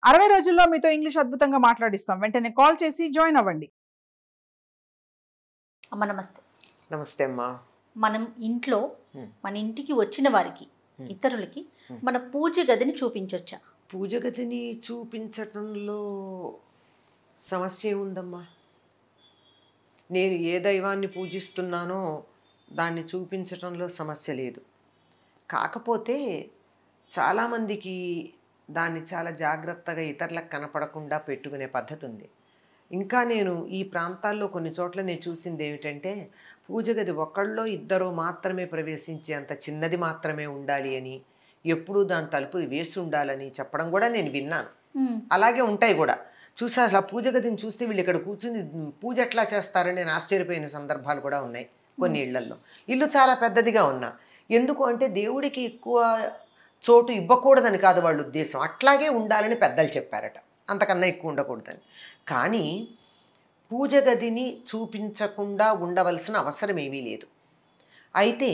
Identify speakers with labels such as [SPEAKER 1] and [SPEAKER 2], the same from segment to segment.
[SPEAKER 1] 60 రోజుల్లో మీతో ఇంగ్లీష్ అద్భుతంగా మాట్లాడిస్తాం. వెంటనే కాల్ చేసి జాయిన్ అవ్వండి.
[SPEAKER 2] అమ్మ నమస్తే.
[SPEAKER 3] నమస్తే అమ్మా.
[SPEAKER 2] మనం ఇంట్లో మన ఇంటికి వచ్చిన వారికి ఇతరులకి మన పూజ గదిని చూపించొచ్చా?
[SPEAKER 3] పూజ గదిని చూపించటంలో సమస్య ఏముందమ్మా? నేను ఏ దైవాన్ని పూజిస్తున్నానో దాన్ని చూపించటంలో సమస్య లేదు. కాకపోతే చాలామందికి దాన్ని చాలా జాగ్రత్తగా ఇతరులకు కనపడకుండా పెట్టుకునే పద్ధతి ఉంది. ఇంకా నేను ఈ ప్రాంతాల్లో కొన్ని చోట్ల నేను చూసింది ఏమిటంటే, పూజ గది ఒకళ్ళో ఇద్దరో మాత్రమే ప్రవేశించే అంత చిన్నది మాత్రమే ఉండాలి అని, ఎప్పుడూ దాని తలుపు వేసి ఉండాలని చెప్పడం కూడా నేను విన్నాను. అలాగే ఉంటాయి కూడా. చూసి అసలు పూజ గదిని చూస్తే వీళ్ళు ఇక్కడ కూర్చుని పూజ ఎట్లా చేస్తారని నేను ఆశ్చర్యపోయిన సందర్భాలు కూడా ఉన్నాయి కొన్ని ఇళ్లల్లో. ఇల్లు చాలా పెద్దదిగా ఉన్నా, ఎందుకు అంటే దేవుడికి ఎక్కువ చోటు ఇవ్వకూడదని కాదు వాళ్ళ ఉద్దేశం, అట్లాగే ఉండాలని పెద్దలు చెప్పారట, అంతకన్నా ఎక్కువ ఉండకూడదని. కానీ పూజ గదిని చూపించకుండా ఉండవలసిన అవసరం ఏమీ లేదు. అయితే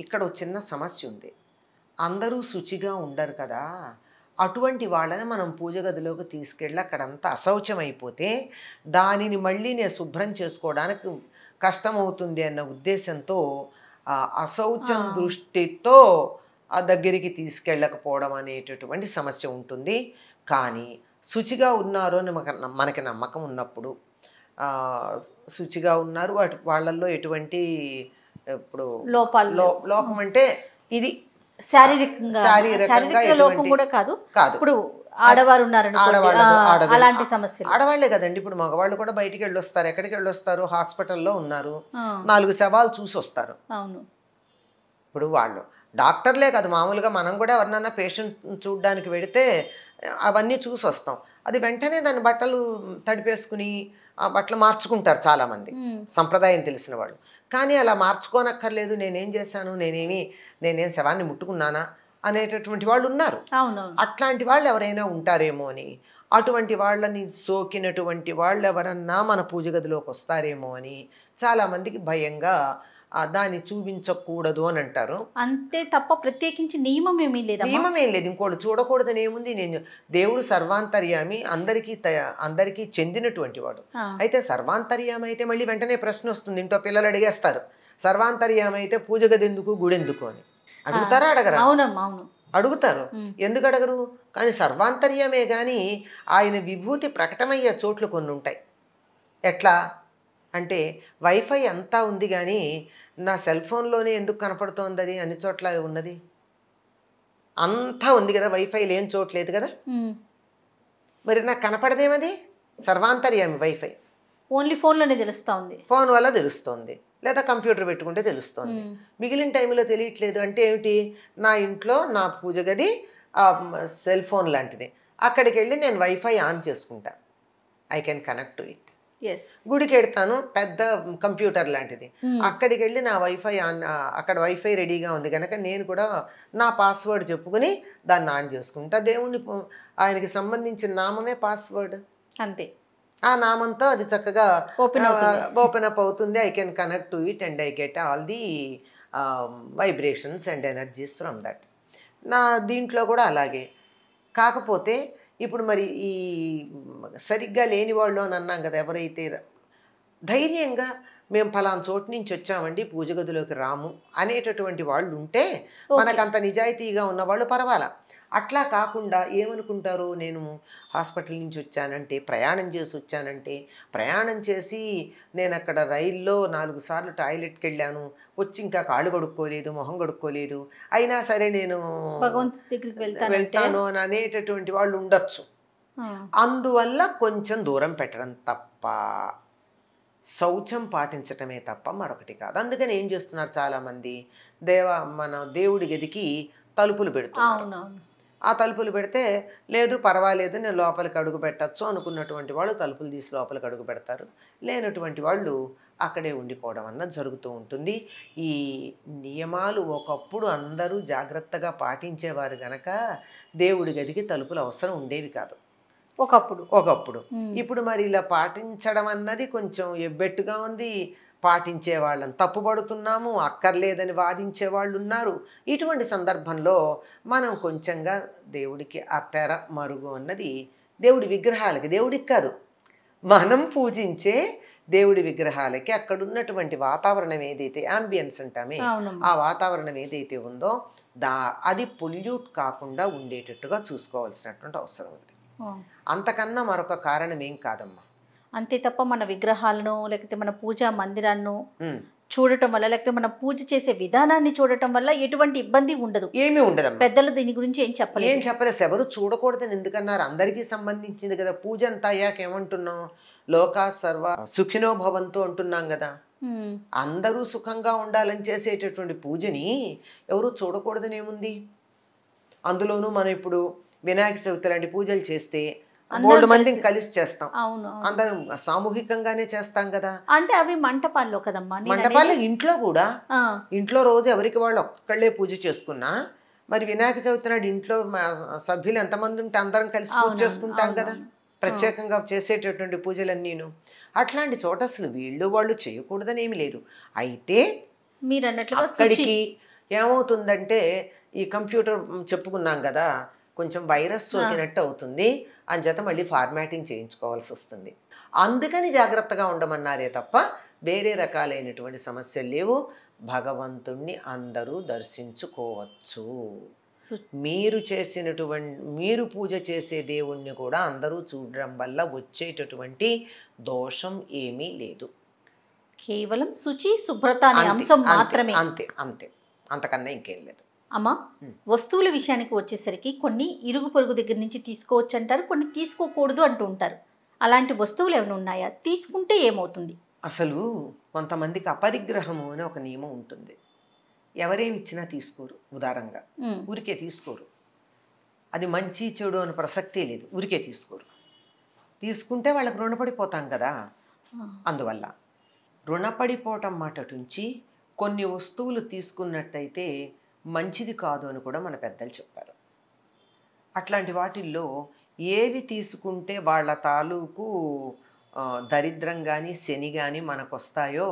[SPEAKER 3] ఇక్కడ చిన్న సమస్య ఉంది. అందరూ శుచిగా ఉండరు కదా, అటువంటి వాళ్ళని మనం పూజ గదిలోకి తీసుకెళ్ళి అక్కడంతా అశౌచం అయిపోతే దానిని మళ్ళీ నేను శుభ్రం చేసుకోవడానికి కష్టమవుతుంది అన్న ఉద్దేశంతో అశౌచం దృష్టితో ఆ దగ్గరికి తీసుకెళ్ళకపోవడం అనేటటువంటి సమస్య ఉంటుంది. కానీ శుచిగా ఉన్నారు అని మనకి నమ్మకం ఉన్నప్పుడు, శుచిగా ఉన్నారు, వాళ్ళల్లో ఎటువంటి ఇప్పుడు లోపం అంటే ఇది శారీరకంగా
[SPEAKER 2] లోపం కూడా కాదు. ఇప్పుడు ఆడవారు ఉన్నారు, అలాంటి సమస్య
[SPEAKER 3] ఆడవాళ్లే కదండి. ఇప్పుడు మగవాళ్ళు కూడా బయటికి వెళ్ళొస్తారు. ఎక్కడికి వెళ్ళొస్తారు? హాస్పిటల్లో ఉన్నారు, 4 శవాలు చూసి వస్తారు.
[SPEAKER 2] అవును. ఇప్పుడు
[SPEAKER 3] వాళ్ళు డాక్టర్లే కాదు, మామూలుగా మనం కూడా ఎవరినన్నా పేషెంట్ చూడడానికి వెడితే అవన్నీ చూసి వస్తాం. అది వెంటనే దాని బట్టలు తడిపేసుకుని ఆ బట్టలు మార్చుకుంటారు చాలామంది, సంప్రదాయం తెలిసిన వాళ్ళు. కానీ అలా మార్చుకోనక్కర్లేదు, నేనేం చేశాను, నేనేం శవాన్ని ముట్టుకున్నానా అనేటటువంటి వాళ్ళు ఉన్నారు. అట్లాంటి వాళ్ళు ఎవరైనా ఉంటారేమో అని, అటువంటి వాళ్ళని సోకినటువంటి వాళ్ళు ఎవరన్నా మన పూజ గదిలోకి వస్తారేమో అని చాలామందికి భయంగా దాన్ని చూపించకూడదు అని అంటారు.
[SPEAKER 2] అంతే తప్ప ప్రత్యేకించి నియమం ఏమీ లేదు.
[SPEAKER 3] నియమం ఏం లేదు. ఇంకోళ్ళు చూడకూడదని ఏముంది? నేను దేవుడు సర్వాంతర్యామి, అందరికీ చెందినటువంటి వాడు. అయితే సర్వాంతర్యామి అయితే మళ్ళీ వెంటనే ప్రశ్న వస్తుంది, ఇంట్లో పిల్లలు అడిగేస్తారు, సర్వాంతర్యామి అయితే పూజ గది ఎందుకు, గుడి ఎందుకు అని అడుగుతారా? అడగరా?
[SPEAKER 2] అవును,
[SPEAKER 3] అడుగుతారు. ఎందుకు అడగరు? కానీ సర్వాంతర్యమే కానీ ఆయన విభూతి ప్రకటమయ్యే చోట్లు కొన్ని ఉంటాయి. ఎట్లా అంటే వైఫై అంతా ఉంది కానీ నా సెల్ ఫోన్లోనే ఎందుకు కనపడుతోంది? అది అన్ని చోట్ల ఉన్నది అంతా ఉంది కదా, వైఫై లేని చోట్లేదు కదా, మరి నాకు కనపడదేమది? సర్వాంతర్యామి వైఫై.
[SPEAKER 2] ఓన్లీ ఫోన్లోనే తెలుస్తుంది,
[SPEAKER 3] ఫోన్ వల్ల తెలుస్తుంది, లేదా కంప్యూటర్ పెట్టుకుంటే తెలుస్తుంది. మిగిలిన టైంలో తెలియట్లేదు అంటే ఏమిటి? నా ఇంట్లో నా పూజ గది సెల్ ఫోన్ లాంటిది, అక్కడికి వెళ్ళి నేను వైఫై ఆన్ చేసుకుంటా, I can connect to it. గుడికి వెళ్తాను, పెద్ద కంప్యూటర్ లాంటిది, అక్కడికి వెళ్ళి నా వైఫై ఆన్, అక్కడ వైఫై రెడీగా ఉంది కనుక నేను కూడా నా పాస్వర్డ్ చెప్పుకుని దాన్ని ఆన్ చేసుకుంటా. దేవుణ్ణి ఆయనకి సంబంధించిన నామమే పాస్వర్డ్,
[SPEAKER 2] అంతే.
[SPEAKER 3] ఆ నామంతో అది చక్కగా ఓపెన్ అప్ అవుతుంది. I can connect to it and I get all the vibrations and energies from that. నా దీంట్లో కూడా అలాగే. కాకపోతే ఇప్పుడు మరి ఈ సరిగ్గా లేని వాళ్ళు అని అన్నాం కదా, ఎవరైతే ధైర్యంగా మేము ఫలానా చోటు నుంచి వచ్చామండి, పూజ గదిలోకి రాము అనేటటువంటి వాళ్ళు ఉంటే మనకంత నిజాయితీగా ఉన్నవాళ్ళు పర్వాలా. అట్లా కాకుండా ఏమనుకుంటారు, నేను హాస్పిటల్ నుంచి వచ్చానంటే, ప్రయాణం చేసి వచ్చానంటే, ప్రయాణం చేసి నేను అక్కడ రైల్లో 4 సార్లు టాయిలెట్కి వెళ్ళాను, వచ్చి ఇంకా కాళ్ళు కడుక్కోలేదు, మొహం కడుక్కోలేదు, అయినా సరే నేను వెళ్తాను అని అనేటటువంటి వాళ్ళు ఉండొచ్చు. అందువల్ల కొంచెం దూరం పెట్టడం తప్ప, శౌచం పాటించటమే తప్ప మరొకటి కాదు. అందుకని ఏం చేస్తున్నారు చాలామంది, మన దేవుడి గదికి తలుపులు పెడుతున్నారు. ఆ తలుపులు పెడితే లేదు పర్వాలేదు నేను లోపలికి అడుగు పెట్టచ్చు అనుకున్నటువంటి వాళ్ళు తలుపులు తీసి లోపలికి అడుగు పెడతారు, లేనటువంటి వాళ్ళు అక్కడే ఉండిపోవడం అన్నది జరుగుతూ ఉంటుంది. ఈ నియమాలు ఒకప్పుడు అందరూ జాగ్రత్తగా పాటించేవారు గనక దేవుడి గదికి తలుపులు అవసరం ఉండేవి కాదు ఒకప్పుడు. ఇప్పుడు మరి ఇలా పాటించడం అన్నది కొంచెం ఎబ్బెట్టుగా ఉంది. పాటించే వాళ్ళని తప్పుపడుతున్నాము, అక్కర్లేదని వాదించే వాళ్ళు ఉన్నారు. ఇటువంటి సందర్భంలో మనం కొంచెంగా దేవుడికి ఆ తెర మరుగు అన్నది దేవుడి విగ్రహాలకి, దేవుడికి కాదు, మనం పూజించే దేవుడి విగ్రహాలకి అక్కడ ఉన్నటువంటి వాతావరణం ఏదైతే యాంబియన్స్ అంటామే,
[SPEAKER 2] అవునమ్మా.
[SPEAKER 3] ఆ వాతావరణం ఏదైతే ఉందో అది పొల్యూట్ కాకుండా ఉండేటట్టుగా చూసుకోవాల్సినటువంటి అవసరం ఉంది. అంతకన్నా మరొక కారణం ఏం కాదమ్మా.
[SPEAKER 2] అంతే తప్ప మన విగ్రహాలను లేకపోతే మన పూజా మందిరాలను
[SPEAKER 3] ఉమ్.
[SPEAKER 2] చూడటం వల్ల లేకపోతే మన పూజ చేసే విధానాన్ని చూడటం వల్ల ఎటువంటి ఇబ్బంది ఉండదు.
[SPEAKER 3] ఏమీ ఉండదమ్మా.
[SPEAKER 2] పెద్దలు దీని గురించి ఏం
[SPEAKER 3] ఏం
[SPEAKER 2] చెప్పలేదు.
[SPEAKER 3] చెప్పలేదు. ఎవరు చూడకూడదని ఎందుకన్నారు? అందరికీ సంబంధించింది కదా. పూజ అంతా అయ్యాక ఏమంటున్నాం? లోకా సర్వ సుఖినో భవంతు అంటున్నాం కదా.
[SPEAKER 2] ఉమ్.
[SPEAKER 3] అందరూ సుఖంగా ఉండాలని చేసేటటువంటి పూజని ఎవరు చూడకూడదని ఏముంది? అందులోనూ మనం ఇప్పుడు వినాయక చవితి లాంటి పూజలు చేస్తే మూడు మందిని కలిసి చేస్తాం.
[SPEAKER 2] అవును.
[SPEAKER 3] అందరం సామూహికంగానే చేస్తాం కదా.
[SPEAKER 2] అంటే అవి మంటపాల్లో కదమ్మా.
[SPEAKER 3] మంటపాల్లో ఇంట్లో కూడా,
[SPEAKER 2] ఆ,
[SPEAKER 3] ఇంట్లో రోజు ఎవరికి వాళ్ళు ఒక్కళ్ళే పూజ చేసుకున్నా, మరి వినాయక చవితి నాడు ఇంట్లో సభ్యులు ఎంతమంది ఉంటే అందరం కలిసి పూజ చేసుకుంటాం కదా. ప్రత్యేకంగా చేసేటటువంటి పూజలన్నీను. అట్లాంటి చోట అసలు వీళ్ళు వాళ్ళు చేయకూడదని ఏమి లేదు. అయితే
[SPEAKER 2] మీరు అన్నట్లుగా
[SPEAKER 3] అక్కడికి ఏమవుతుందంటే, ఈ కంప్యూటర్ చెప్పుకున్నాం కదా, కొంచెం వైరస్ సోకినట్టు అవుతుంది, అంచేత మళ్ళీ ఫార్మాటింగ్ చేయించుకోవాల్సి వస్తుంది. అందుకని జాగ్రత్తగా ఉండమన్నారే తప్ప వేరే రకాలైనటువంటి సమస్యలు లేవు. భగవంతుణ్ణి అందరూ దర్శించుకోవచ్చు. మీరు పూజ చేసే దేవుణ్ణి కూడా అందరూ చూడడం వల్ల వచ్చేటటువంటి దోషం ఏమీ లేదు.
[SPEAKER 2] కేవలం శుచి శుభ్రత అనే అంశం మాత్రమే.
[SPEAKER 3] అంతే అంతే, అంతకన్నా ఇంకేం లేదు.
[SPEAKER 2] అమ్మా, వస్తువుల విషయానికి వచ్చేసరికి కొన్ని ఇరుగు పొరుగు దగ్గర నుంచి తీసుకోవచ్చు అంటారు, కొన్ని తీసుకోకూడదు అంటూ ఉంటారు. అలాంటి వస్తువులు ఏమైనా ఉన్నాయా? తీసుకుంటే ఏమవుతుంది?
[SPEAKER 3] అసలు కొంతమందికి అపరిగ్రహము అని ఒక నియమం ఉంటుంది. ఎవరేమి ఇచ్చినా తీసుకోరు, ఉదారంగా ఊరికే తీసుకోరు. అది మంచి చెడు అని ప్రసక్తే లేదు, ఊరికే తీసుకోరు. తీసుకుంటే వాళ్ళకి రుణపడిపోతాం కదా. అందువల్ల రుణపడిపోవటం మాటటుంచి కొన్ని వస్తువులు తీసుకున్నట్టయితే మంచిది కాదు అని కూడా మన పెద్దలు చెప్పారు. అట్లాంటి వాటిల్లో ఏవి తీసుకుంటే వాళ్ళ తాలూకు దరిద్రం కానీ శని కానీ మనకు వస్తాయో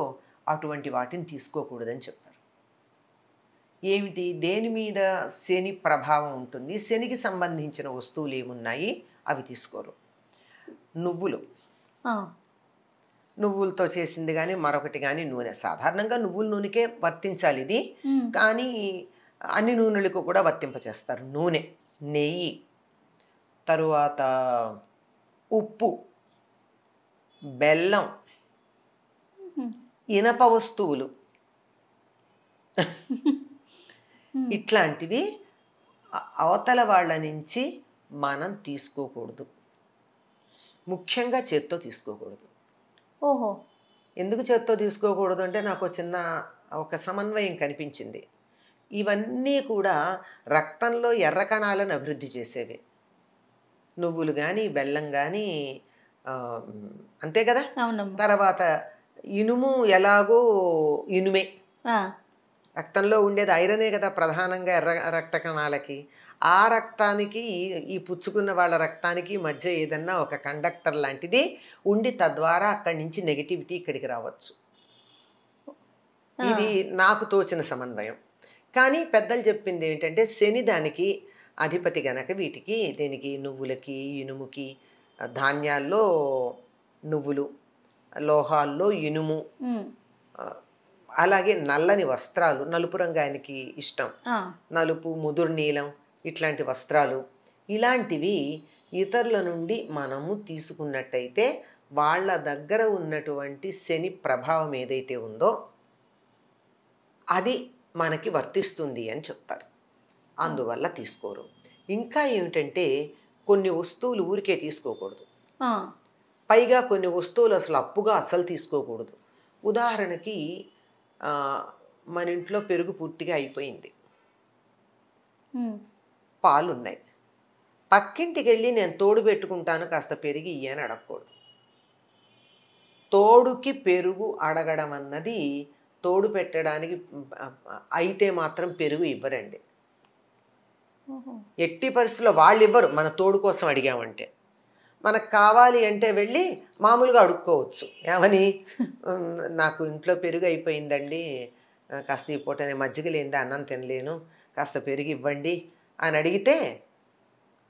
[SPEAKER 3] అటువంటి వాటిని తీసుకోకూడదని చెప్పారు. ఏమిటి? దేని మీద శని ప్రభావం ఉంటుంది, శనికి సంబంధించిన వస్తువులు ఏమున్నాయి అవి తీసుకోరు. నువ్వులతో చేసింది కానీ మరొకటి కానీ నూనె, సాధారణంగా నువ్వుల నూనెకే వర్తించాలి ఇది, కానీ అన్ని నూనెలకు కూడా వర్తింపచేస్తారు. నూనె, నెయ్యి, తరువాత ఉప్పు, బెల్లం, ఇనప వస్తువులు, ఇట్లాంటివి అవతల వాళ్ళ నుంచి మనం తీసుకోకూడదు. ముఖ్యంగా చేత్తో తీసుకోకూడదు.
[SPEAKER 2] ఓహో,
[SPEAKER 3] ఎందుకు చేత్తో తీసుకోకూడదు అంటే నాకు ఒక సమన్వయం కనిపించింది. ఇవన్నీ కూడా రక్తంలో ఎర్ర కణాలను అభివృద్ధి చేసేవి. నువ్వులు కానీ బెల్లం కానీ అంతే కదా. తర్వాత ఇనుము ఎలాగో ఇనుమే, రక్తంలో ఉండేది ఐరనే కదా ప్రధానంగా ఎర్ర రక్త కణాలకి. ఆ రక్తానికి ఈ పుచ్చుకున్న వాళ్ళ రక్తానికి మధ్య ఏదన్నా ఒక కండక్టర్ లాంటిది ఉండి తద్వారా అక్కడి నుంచి నెగిటివిటీ ఇక్కడికి రావచ్చు. ఇది నాకు తోచిన సమన్వయం. కానీ పెద్దలు చెప్పింది ఏంటంటే శని దానికి అధిపతి గనక వీటికి, దీనికి నువ్వులకి, ఇనుముకి, ధాన్యాల్లో నువ్వులు, లోహాల్లో ఇనుము, అలాగే నల్లని వస్త్రాలు, నలుపు రంగు ఆయనకి ఇష్టం, నలుపు, ముదురు నీలం, ఇట్లాంటి వస్త్రాలు, ఇలాంటివి ఇతరుల నుండి మనము తీసుకున్నట్టయితే వాళ్ళ దగ్గర ఉన్నటువంటి శని ప్రభావం ఏదైతే ఉందో అది మనకి వర్తిస్తుంది అని చెప్తారు. అందువల్ల తీసుకోరు. ఇంకా ఏమిటంటే కొన్ని వస్తువులు ఊరికే తీసుకోకూడదు. పైగా కొన్ని వస్తువులు అసలు అప్పుగా అసలు తీసుకోకూడదు. ఉదాహరణకి మన ఇంట్లో పెరుగు పూర్తిగా అయిపోయింది, పాలున్నాయి, పక్కింటికి వెళ్ళి నేను తోడు పెట్టుకుంటాను కాస్త పెరుగు ఇయ్యని అడగకూడదు. తోడుకి పెరుగు అడగడం అన్నది తోడు పెట్టడానికి అయితే మాత్రం పెరుగు ఇవ్వరండి. ఎట్టి పరిస్థితుల్లో వాళ్ళు ఇవ్వరు. మన తోడు కోసం అడిగామంటే మనకు కావాలి అంటే వెళ్ళి మామూలుగా అడుక్కోవచ్చు. ఏమని, నాకు ఇంట్లో పెరుగు అయిపోయిందండి, కాస్త ఈ పూట నేను మజ్జిగ లేనిదే అన్నం తినలేను, కాస్త పెరుగు ఇవ్వండి అని అడిగితే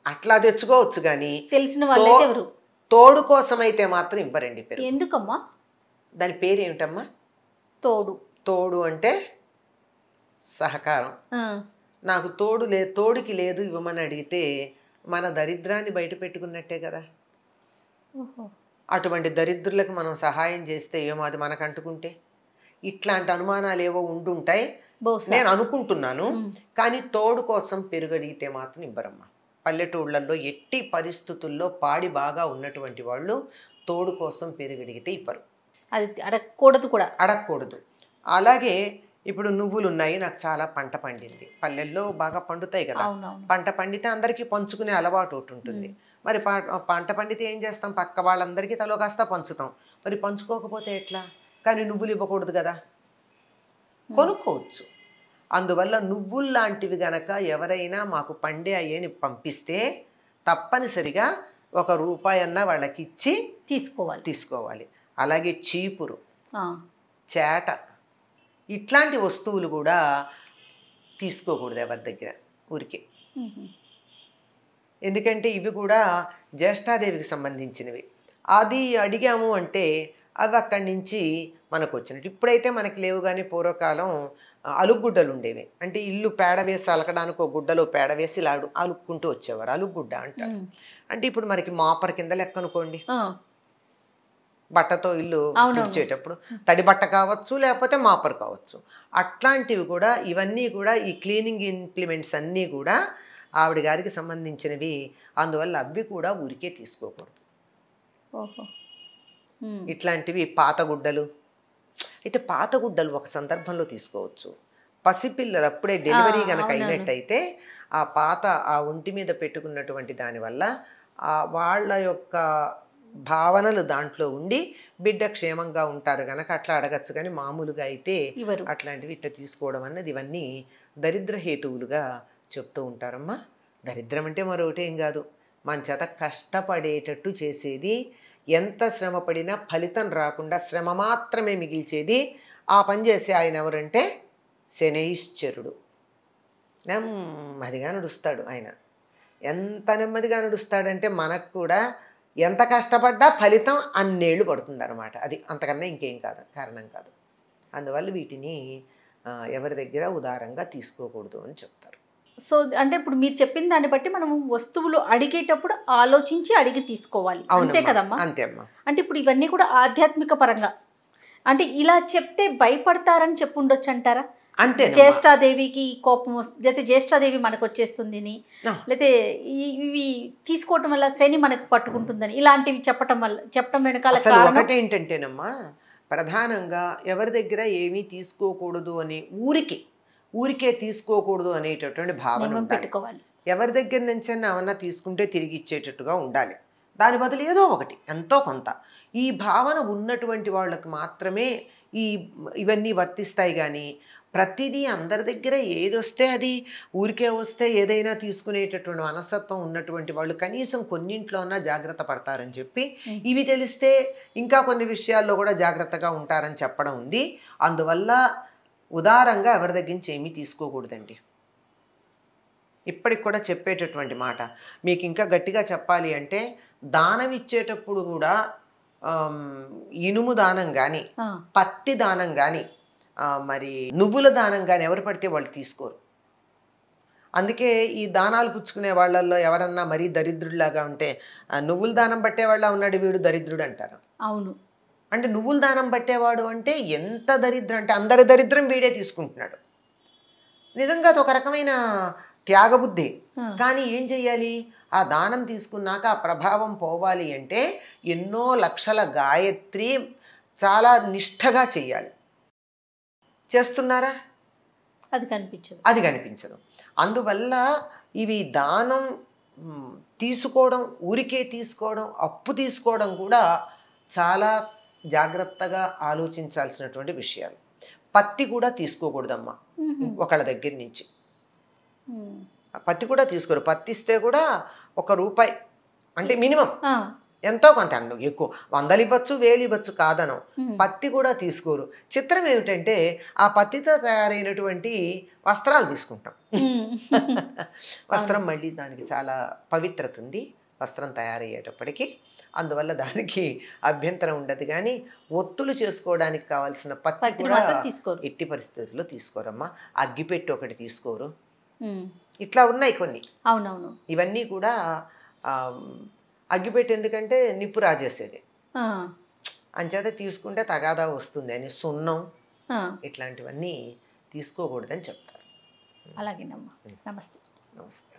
[SPEAKER 3] అట్లా తెచ్చుకోవచ్చు కానీ
[SPEAKER 2] తెలిసిన వాళ్ళైతే ఎవరు
[SPEAKER 3] తోడు కోసం అయితే మాత్రం ఇవ్వరండి పెరుగు.
[SPEAKER 2] ఎందుకమ్మా?
[SPEAKER 3] దాని పేరు ఏమిటమ్మా?
[SPEAKER 2] తోడు.
[SPEAKER 3] తోడు అంటే సహకారం. నాకు తోడుకి లేదు ఇవ్వమని అడిగితే మన దరిద్రాన్ని బయట పెట్టుకున్నట్టే కదా. అటువంటి దరిద్రులకు మనం సహాయం చేస్తే ఏమో అది మనకు అంటుకుంటే ఇట్లాంటి అనుమానాలు ఏవో ఉండుంటాయి నేను అనుకుంటున్నాను. కానీ తోడు కోసం పెరుగు అడిగితే మాత్రం ఇవ్వరమ్మా. పల్లెటూళ్ళల్లో ఎట్టి పరిస్థితుల్లో పాడి బాగా ఉన్నటువంటి వాళ్ళు తోడు కోసం పెరుగు అడిగితే ఇవ్వరు.
[SPEAKER 2] అది అడగకూడదు కూడా.
[SPEAKER 3] అడగకూడదు. అలాగే ఇప్పుడు నువ్వులు ఉన్నాయి, నాకు చాలా పంట పండింది. పల్లెల్లో బాగా పండుతాయి కదా, పంట పండితే అందరికీ పంచుకునే అలవాటు ఒకటి ఉంటుంది. మరి పంట పండితే ఏం చేస్తాం, పక్క వాళ్ళందరికీ తలో కాస్త పంచుతాం. మరి పంచుకోకపోతే ఎట్లా? కానీ నువ్వులు ఇవ్వకూడదు కదా, కొనుక్కోవచ్చు. అందువల్ల నువ్వులు లాంటివి గనక ఎవరైనా మాకు పండే అయ్యేని పంపిస్తే తప్పనిసరిగా ₹1 అన్నా వాళ్ళకి ఇచ్చి తీసుకోవాలి. అలాగే చీపురు, చేట ఇట్లాంటి వస్తువులు కూడా తీసుకోకూడదు ఎవరి దగ్గర ఊరికే. ఎందుకంటే ఇవి కూడా జ్యేష్ఠాదేవికి సంబంధించినవి. అది అడిగాము అంటే అవి అక్కడి నుంచి మనకు వచ్చినట్టు. ఇప్పుడైతే మనకి లేవు, కానీ పూర్వకాలం అలుగుగుడ్డలు ఉండేవి. అంటే ఇల్లు పేడ వేసి అలకడానికి ఒక గుడ్డలో పేడ వేసి ఇలా అలుక్కుంటూ వచ్చేవారు. అలుగుగుడ్డ అంటారు. అంటే ఇప్పుడు మనకి మాపర్ కింద లెక్క అనుకోండి. బట్టతో ఇల్లు తుడిచేటప్పుడు తడి బట్ట కావచ్చు, లేకపోతే మాపర్ కావచ్చు. అట్లాంటివి కూడా ఇవన్నీ కూడా ఈ క్లీనింగ్ ఇంప్లిమెంట్స్ అన్నీ కూడా ఆవిడ గారికి సంబంధించినవి. అందువల్ల అవి కూడా ఊరికే తీసుకోకూడదు. ఇట్లాంటివి పాత గుడ్డలు అయితే పాత గుడ్డలు ఒక సందర్భంలో తీసుకోవచ్చు. పసిపిల్లలు అప్పుడే డెలివరీ కనుక అయినట్టయితే ఆ పాత ఆ ఒంటి మీద పెట్టుకున్నటువంటి దానివల్ల వాళ్ళ యొక్క భావనలు దాంట్లో ఉండి బిడ్డ క్షేమంగా ఉంటారు కనుక అట్లా అడగచ్చు. కానీ మామూలుగా అయితే అట్లాంటివి ఇట్లా తీసుకోవడం అన్నది ఇవన్నీ దరిద్ర హేతువులుగా చెప్తూ ఉంటారమ్మా. దరిద్రం అంటే మరొకటేం కాదు, మన చేత కష్టపడేటట్టు చేసేది, ఎంత శ్రమ పడినా ఫలితం రాకుండా శ్రమ మాత్రమే మిగిల్చేది. ఆ పని చేసే ఆయన ఎవరంటే శనైశ్చరుడు. నెమ్మదిగా నడుస్తాడు ఆయన. ఎంత నెమ్మదిగా నడుస్తాడంటే మనకు కూడా ఎంత కష్టపడ్డా ఫలితం అన్నేళ్ళు పడుతుంది అనమాట. అది అంతకన్నా ఇంకేం కాదు, కారణం కాదు. అందువల్ల వీటిని ఎవరి దగ్గర ఉదారంగా తీసుకోకూడదు అని చెప్తారు.
[SPEAKER 2] సో అంటే ఇప్పుడు మీరు చెప్పిన దాన్ని బట్టి మనం వస్తువులు అడిగేటప్పుడు ఆలోచించి అడిగి తీసుకోవాలి, అంతే కదమ్మా?
[SPEAKER 3] అంతే అమ్మా.
[SPEAKER 2] అంటే ఇప్పుడు ఇవన్నీ కూడా ఆధ్యాత్మిక పరంగా అంటే ఇలా చెప్తే భయపడతారని చెప్పుండొచ్చు అంటారా?
[SPEAKER 3] అంతే.
[SPEAKER 2] జ్యేష్ఠాదేవికి కోపం లేకపోతే జ్యేష్ఠాదేవి మనకు వచ్చేస్తుందని, లేకపోతే ఇవి తీసుకోవటం వల్ల శని మనకు పట్టుకుంటుందని, ఇలాంటివి చెప్పటం వెనకాల
[SPEAKER 3] ఒకటి ఏంటంటేనమ్మా, ప్రధానంగా ఎవరి దగ్గర ఏమీ తీసుకోకూడదు అని ఊరికే తీసుకోకూడదు అనేటటువంటి భావన
[SPEAKER 2] పెట్టుకోవాలి. ఎవరి
[SPEAKER 3] దగ్గర నుంచి ఏమన్నా తీసుకుంటే తిరిగి ఇచ్చేటట్టుగా ఉండాలి. దాని బదులు ఏదో ఒకటి ఎంతో కొంత ఈ భావన ఉన్నటువంటి వాళ్ళకి మాత్రమే ఇవన్నీ వర్తిస్తాయి. కానీ ప్రతిదీ అందరి దగ్గర ఏది వస్తే అది ఊరికే వస్తే ఏదైనా తీసుకునేటటువంటి మనస్తత్వం ఉన్నటువంటి వాళ్ళు కనీసం కొన్నింట్లోనా జాగ్రత్త పడతారని చెప్పి, ఇవి తెలిస్తే ఇంకా కొన్ని విషయాల్లో కూడా జాగ్రత్తగా ఉంటారని చెప్పడం ఉంది. అందువల్ల ఉదారంగా ఎవరి దగ్గర నుంచి ఏమీ తీసుకోకూడదండి. ఇప్పటికి కూడా చెప్పేటటువంటి మాట మీకు ఇంకా గట్టిగా చెప్పాలి అంటే, దానం ఇచ్చేటప్పుడు కూడా ఇనుము దానం కానీ, పత్తి దానం కానీ, మరి నువ్వుల దానం కానీ ఎవరు పడితే వాళ్ళు తీసుకోరు. అందుకే ఈ దానాలు పుచ్చుకునే వాళ్ళల్లో ఎవరన్నా మరీ దరిద్రుడిలాగా ఉంటే, నువ్వుల దానం పట్టేవాళ్ళ ఉన్నాడు వీడు దరిద్రుడు అంటారు.
[SPEAKER 2] అవును.
[SPEAKER 3] అంటే నువ్వుల దానం పట్టేవాడు అంటే ఎంత దరిద్రం అంటే అందరి దరిద్రం వీడే తీసుకుంటున్నాడు. నిజంగా అది ఒక రకమైన త్యాగబుద్ధి. కానీ ఏం చెయ్యాలి, ఆ దానం తీసుకున్నాక ఆ ప్రభావం పోవాలి అంటే ఎన్నో లక్షల గాయత్రి చాలా నిష్ఠగా చెయ్యాలి. చేస్తున్నారా? అది కనిపించదు. అందువల్ల ఇవి దానం తీసుకోవడం, ఊరికే తీసుకోవడం, అప్పు తీసుకోవడం కూడా చాలా జాగ్రత్తగా ఆలోచించాల్సినటువంటి విషయాలు. పత్తి కూడా తీసుకోకూడదమ్మా ఒకళ్ళ దగ్గర నుంచి. పత్తి కూడా తీసుకోరు. పత్తి ఇస్తే కూడా ₹1 అంటే మినిమం ఎంతో కొంత ఎక్కువ 100 ఇవ్వచ్చు 1000 ఇవ్వచ్చు కాదనం. పత్తి కూడా తీసుకోరు. చిత్రం ఏమిటంటే ఆ పత్తితో తయారైనటువంటి వస్త్రాలు తీసుకుంటాం. వస్త్రం మళ్ళీ దానికి చాలా పవిత్రత ఉంది వస్త్రం తయారయ్యేటప్పటికి. అందువల్ల దానికి అభ్యంతరం ఉండదు. కానీ ఒత్తులు చేసుకోవడానికి కావాల్సిన పత్తి కూడా ఎట్టి పరిస్థితుల్లో తీసుకోరమ్మా. అగ్గిపెట్టి ఒకటి తీసుకోరు. ఇట్లా ఉన్నాయి కొన్ని.
[SPEAKER 2] అవునవును.
[SPEAKER 3] ఇవన్నీ కూడా అగ్గిపెట్టి ఎందుకంటే నిప్పు రాజేసేది, అంచేత తీసుకుంటే తగాదా వస్తుంది అని సున్నం ఇట్లాంటివన్నీ తీసుకోకూడదని చెప్తారు.
[SPEAKER 2] అలాగేనమ్మా. నమస్తే.
[SPEAKER 3] నమస్తే.